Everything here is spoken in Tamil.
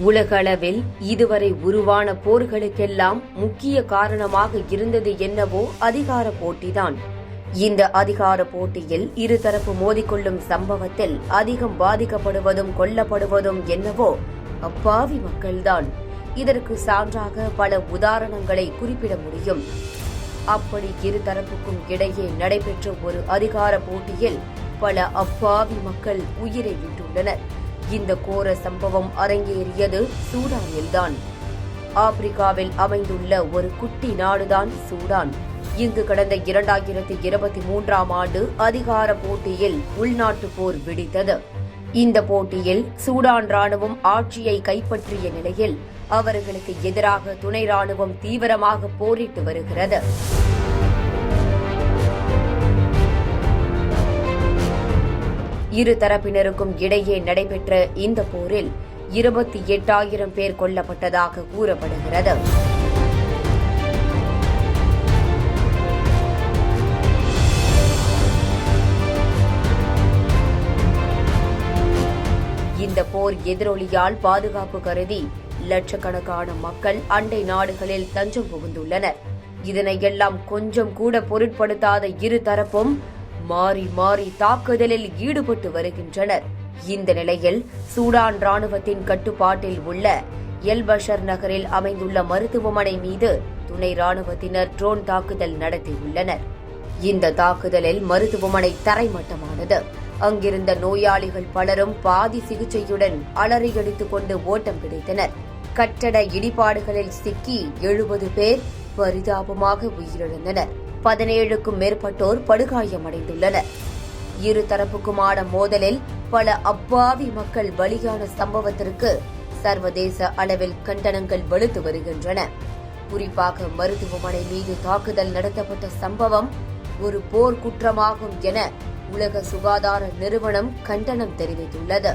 உலகளவில் இதுவரை உருவான போர்களுக்கெல்லாம் முக்கிய காரணமாக இருந்தது என்னவோ அதிகார போட்டிதான். இந்த அதிகார போட்டியில் இருதரப்பு மோதிக்கொள்ளும் சம்பவத்தில் அதிகம் பாதிக்கப்படுவதும் கொல்லப்படுவதும் என்னவோ அப்பாவி மக்கள்தான். இதற்கு சான்றாக பல உதாரணங்களை குறிப்பிட முடியும். அப்படி இருதரப்புக்கும் இடையே நடைபெற்ற ஒரு அதிகார போட்டியில் பல அப்பாவி மக்கள் உயிரை விட்டுள்ளனர். இந்த கோர சம்பவம் அரங்கேறியது சூடானில்தான். ஆப்பிரிக்காவில் அமைந்துள்ள ஒரு குட்டி நாடுதான் சூடான். இங்கு கடந்த 2023ஆம் ஆண்டு அதிகார போட்டியில் உள்நாட்டு போர் வெடித்தது. இந்த போட்டியில் சூடான் ராணுவம் ஆட்சியை கைப்பற்றிய நிலையில் அவர்களுக்கு எதிராக துணை ராணுவம் தீவிரமாக போரிட்டு வருகிறது. இரு தரப்பினருக்கும் இடையே நடைபெற்ற இந்த போரில் 28,000 பேர் கொல்லப்பட்டதாக கூறப்படுகிறது. இந்த போர் எதிரொலியால் பாதுகாப்பு கருதி லட்சக்கணக்கான மக்கள் அண்டை நாடுகளில் தஞ்சம் புகுந்துள்ளனர். இதனையெல்லாம் கொஞ்சம் கூட பொருட்படுத்தாத இரு தரப்பும் மாறி மாறி தாக்குதலில் ஈடுபட்டு வருகின்றனர். இந்த நிலையில் சூடான் ராணுவத்தின் கட்டுப்பாட்டில் உள்ள எல் பஷர் நகரில் அமைந்துள்ள மருத்துவமனை மீது துணை ராணுவத்தினர் ட்ரோன் தாக்குதல் நடத்தியுள்ளனர். இந்த தாக்குதலில் மருத்துவமனை தரைமட்டமானது. அங்கிருந்த நோயாளிகள் பலரும் பாதி சிகிச்சையுடன் அலறியடித்துக் கொண்டு ஓட்டம் பிடித்தனர். கட்டட இடிபாடுகளில் சிக்கி 70 பேர் பரிதாபமாக உயிரிழந்தனர். 17க்கும் மேற்பட்டோர் படுகாயமடைந்துள்ளனர். இரு தரப்புக்குமான மோதலில் பல அப்பாவி மக்கள் பலியான சம்பவத்திற்கு சர்வதேச அளவில் கண்டனங்கள் வலுத்து வருகின்றன. குறிப்பாக மருத்துவமனை மீது தாக்குதல் நடத்தப்பட்ட சம்பவம் ஒரு போர் குற்றமாகும் என உலக சுகாதார நிறுவனம் கண்டனம் தெரிவித்துள்ளது.